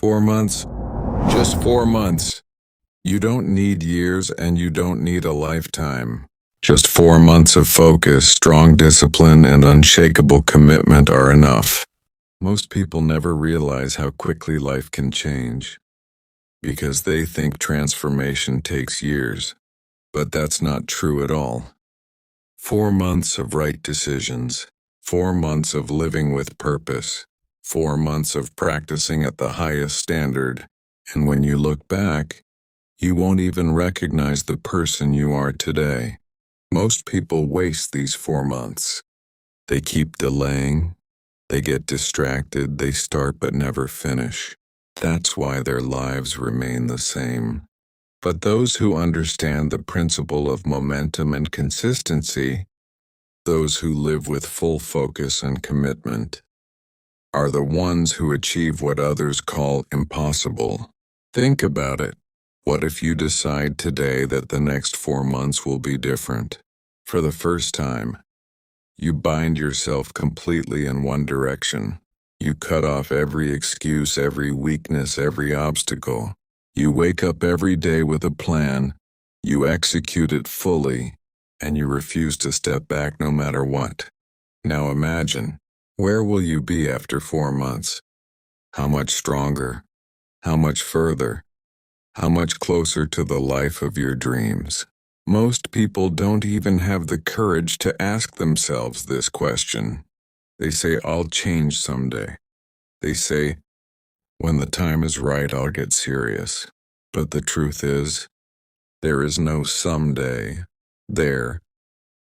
4 months? Just 4 months. You don't need years and you don't need a lifetime. Just 4 months of focus, strong discipline, and unshakable commitment are enough. Most people never realize how quickly life can change because they think transformation takes years. But that's not true at all. 4 months of right decisions, 4 months of living with purpose, 4 months of practicing at the highest standard, and when you look back, you won't even recognize the person you are today. Most people waste these 4 months. They keep delaying, they get distracted, they start but never finish. That's why their lives remain the same. But those who understand the principle of momentum and consistency, those who live with full focus and commitment, are the ones who achieve what others call impossible. Think about it. What if you decide today that the next 4 months will be different? For the first time, you bind yourself completely in one direction. You cut off every excuse, every weakness, every obstacle. You wake up every day with a plan, you execute it fully, and you refuse to step back no matter what. Now imagine, where will you be after 4 months? How much stronger? How much further? How much closer to the life of your dreams? Most people don't even have the courage to ask themselves this question. They say, I'll change someday. They say, when the time is right, I'll get serious. But the truth is, there is no someday. There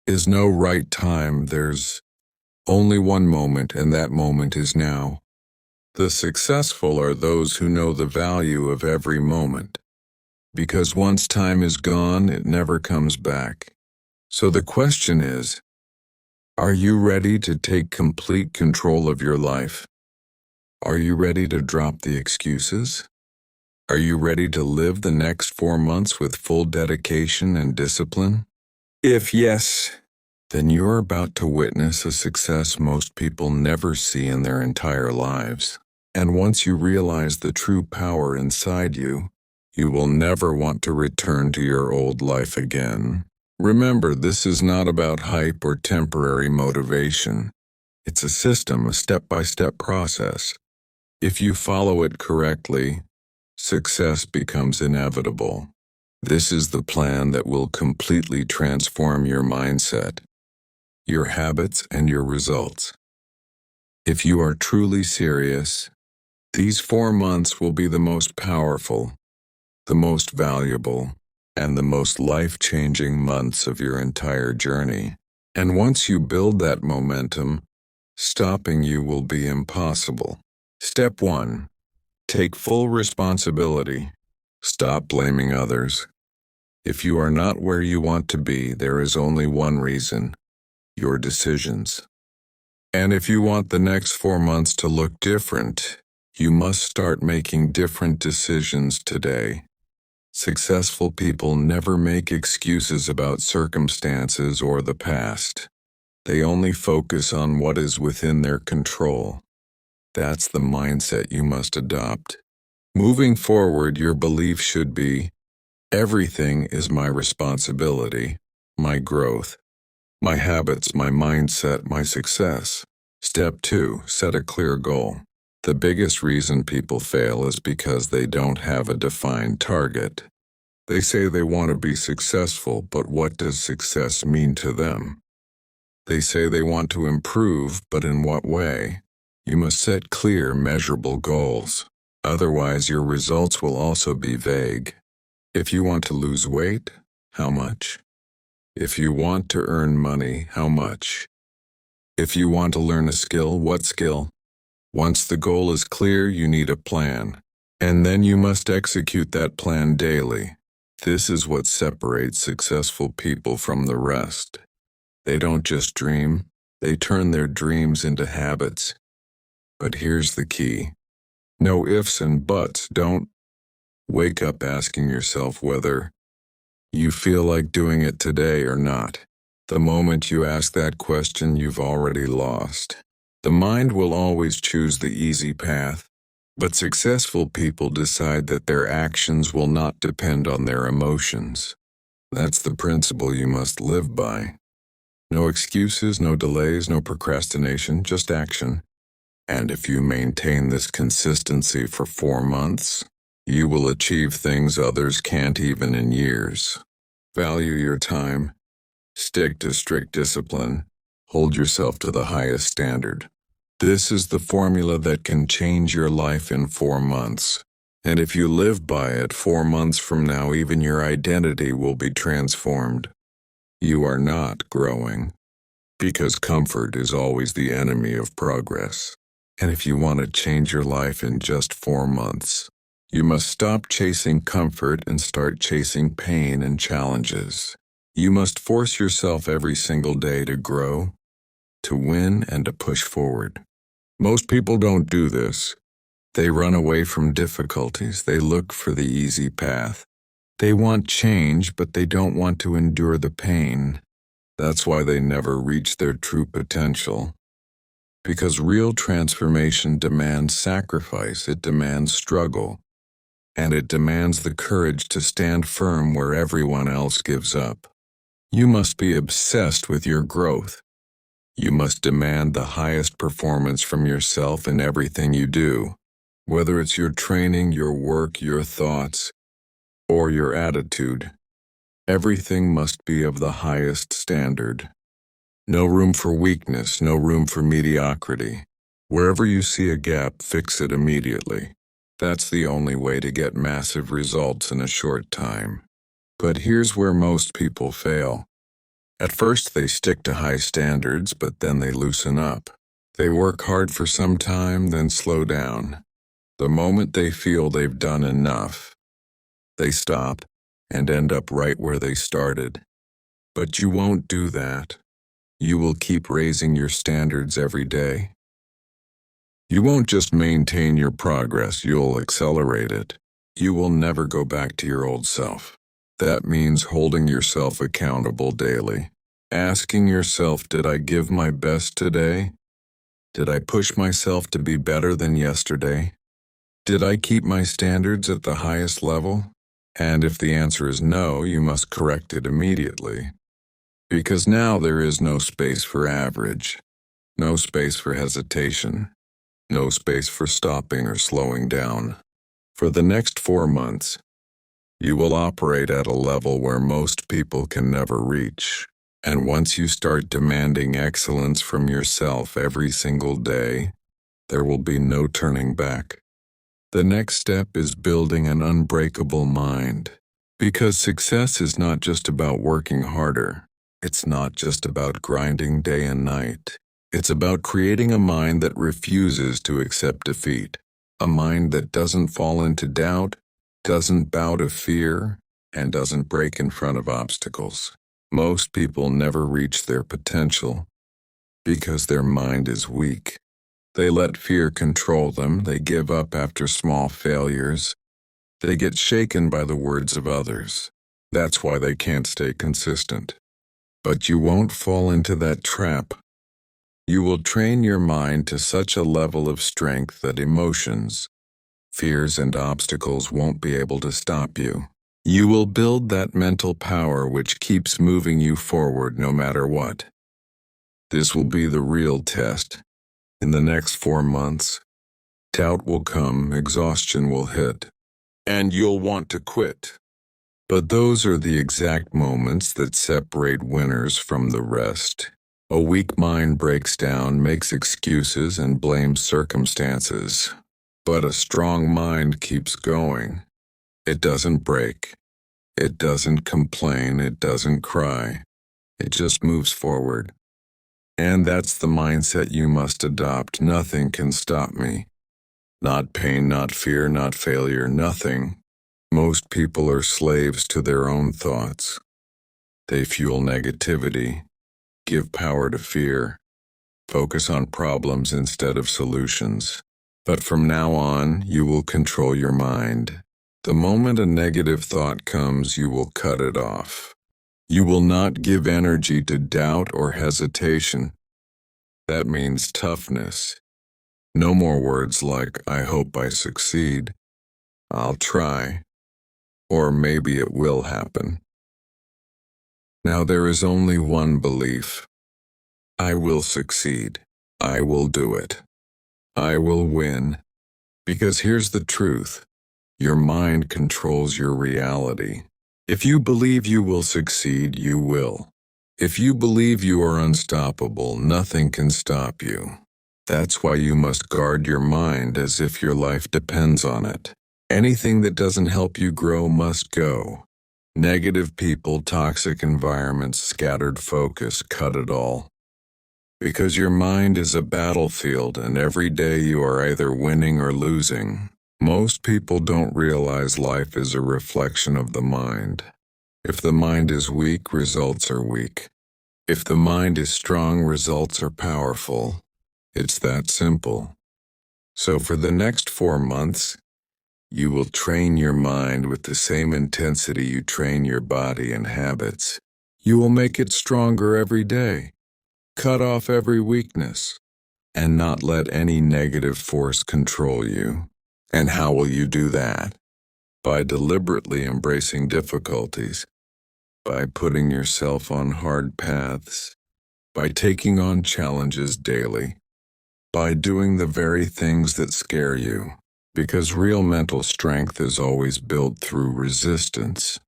is no right time. There's only one moment, and that moment is now. The successful are those who know the value of every moment. Because once time is gone, it never comes back. So the question is, are you ready to take complete control of your life? Are you ready to drop the excuses? Are you ready to live the next 4 months with full dedication and discipline? If yes, then you're about to witness a success most people never see in their entire lives. And once you realize the true power inside you, you will never want to return to your old life again. Remember, this is not about hype or temporary motivation. It's a system, a step-by-step process. If you follow it correctly, success becomes inevitable. This is the plan that will completely transform your mindset, your habits, and your results. If you are truly serious, these 4 months will be the most powerful, the most valuable, and the most life-changing months of your entire journey. And once you build that momentum, stopping you will be impossible. Step 1. Take full responsibility. Stop blaming others. If you are not where you want to be, there is only one reason: your decisions. And if you want the next 4 months to look different, you must start making different decisions today. Successful people never make excuses about circumstances or the past. They only focus on what is within their control. That's the mindset you must adopt. Moving forward, your belief should be, everything is my responsibility, my growth, my habits, my mindset, my success. Step 2, set a clear goal. The biggest reason people fail is because they don't have a defined target. They say they want to be successful, but what does success mean to them? They say they want to improve, but in what way? You must set clear, measurable goals. Otherwise, your results will also be vague. If you want to lose weight, how much? If you want to earn money, how much? If you want to learn a skill, what skill? Once the goal is clear, you need a plan. And then you must execute that plan daily. This is what separates successful people from the rest. They don't just dream, they turn their dreams into habits. But here's the key. No ifs and buts. Don't wake up asking yourself whether you feel like doing it today or not. The moment you ask that question, you've already lost. The mind will always choose the easy path. But successful people decide that their actions will not depend on their emotions. That's the principle you must live by. No excuses, no delays, no procrastination, just action. And if you maintain this consistency for 4 months, you will achieve things others can't even in years. Value your time. Stick to strict discipline. Hold yourself to the highest standard. This is the formula that can change your life in 4 months. And if you live by it, 4 months from now, even your identity will be transformed. You are not growing, because comfort is always the enemy of progress. And if you want to change your life in just 4 months, you must stop chasing comfort and start chasing pain and challenges. You must force yourself every single day to grow, to win, and to push forward. Most people don't do this. They run away from difficulties. They look for the easy path. They want change, but they don't want to endure the pain. That's why they never reach their true potential. Because real transformation demands sacrifice, it demands struggle, and it demands the courage to stand firm where everyone else gives up. You must be obsessed with your growth. You must demand the highest performance from yourself in everything you do, whether it's your training, your work, your thoughts, or your attitude. Everything must be of the highest standard. No room for weakness, no room for mediocrity. Wherever you see a gap, fix it immediately. That's the only way to get massive results in a short time. But here's where most people fail. At first they stick to high standards, but then they loosen up. They work hard for some time, then slow down. The moment they feel they've done enough, they stop and end up right where they started. But you won't do that. You will keep raising your standards every day. You won't just maintain your progress, you'll accelerate it. You will never go back to your old self. That means holding yourself accountable daily. Asking yourself, did I give my best today? Did I push myself to be better than yesterday? Did I keep my standards at the highest level? And if the answer is no, you must correct it immediately. Because now there is no space for average, no space for hesitation, no space for stopping or slowing down. For the next 4 months, you will operate at a level where most people can never reach. And once you start demanding excellence from yourself every single day, there will be no turning back. The next step is building an unbreakable mind. Because success is not just about working harder. It's not just about grinding day and night. It's about creating a mind that refuses to accept defeat. A mind that doesn't fall into doubt, doesn't bow to fear, and doesn't break in front of obstacles. Most people never reach their potential because their mind is weak. They let fear control them. They give up after small failures. They get shaken by the words of others. That's why they can't stay consistent. But you won't fall into that trap. You will train your mind to such a level of strength that emotions, fears, and obstacles won't be able to stop you. You will build that mental power which keeps moving you forward no matter what. This will be the real test. In the next 4 months, doubt will come, exhaustion will hit, and you'll want to quit. But those are the exact moments that separate winners from the rest. A weak mind breaks down, makes excuses, and blames circumstances. But a strong mind keeps going. It doesn't break. It doesn't complain. It doesn't cry. It just moves forward. And that's the mindset you must adopt. Nothing can stop me. Not pain, not fear, not failure, nothing. Most people are slaves to their own thoughts. They fuel negativity, give power to fear, focus on problems instead of solutions. But from now on, you will control your mind. The moment a negative thought comes, you will cut it off. You will not give energy to doubt or hesitation. That means toughness. No more words like, I hope I succeed, I'll try, or maybe it will happen. Now there is only one belief. I will succeed. I will do it. I will win. Because here's the truth. Your mind controls your reality. If you believe you will succeed, you will. If you believe you are unstoppable, nothing can stop you. That's why you must guard your mind as if your life depends on it. Anything that doesn't help you grow must go. Negative people, toxic environments, scattered focus, cut it all. Because your mind is a battlefield and every day you are either winning or losing. Most people don't realize life is a reflection of the mind. If the mind is weak, results are weak. If the mind is strong, results are powerful. It's that simple. So for the next 4 months, you will train your mind with the same intensity you train your body and habits. You will make it stronger every day. Cut off every weakness, and not let any negative force control you. And how will you do that? By deliberately embracing difficulties, by putting yourself on hard paths, by taking on challenges daily, by doing the very things that scare you. Because real mental strength is always built through resistance.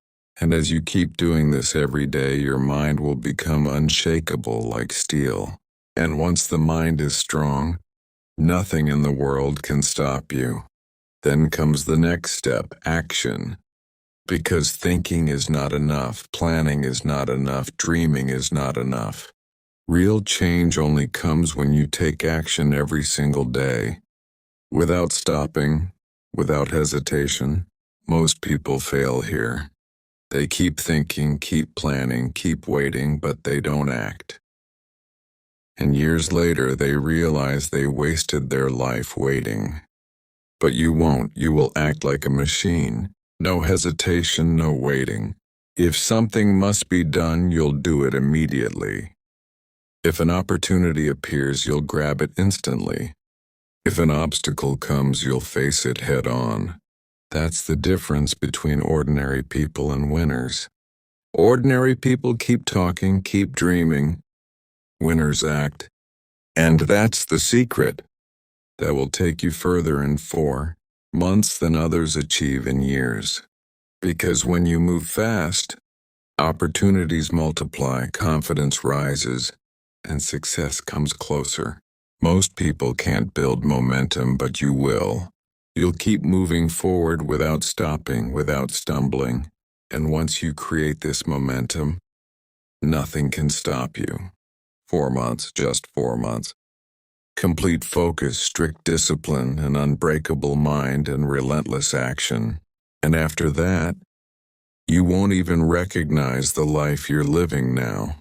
And as you keep doing this every day, your mind will become unshakable like steel. And once the mind is strong, nothing in the world can stop you. Then comes the next step, action. Because thinking is not enough, planning is not enough, dreaming is not enough. Real change only comes when you take action every single day. Without stopping, without hesitation. Most people fail here. They keep thinking, keep planning, keep waiting, but they don't act. And years later, they realize they wasted their life waiting. But you won't. You will act like a machine. No hesitation, no waiting. If something must be done, you'll do it immediately. If an opportunity appears, you'll grab it instantly. If an obstacle comes, you'll face it head on. That's the difference between ordinary people and winners. Ordinary people keep talking, keep dreaming. Winners act. And that's the secret. That will take you further in 4 months than others achieve in years. Because when you move fast, opportunities multiply, confidence rises, and success comes closer. Most people can't build momentum, but you will. You'll keep moving forward without stopping, without stumbling. And once you create this momentum, nothing can stop you. 4 months, just 4 months. Complete focus, strict discipline, an unbreakable mind, and relentless action. And after that, you won't even recognize the life you're living now.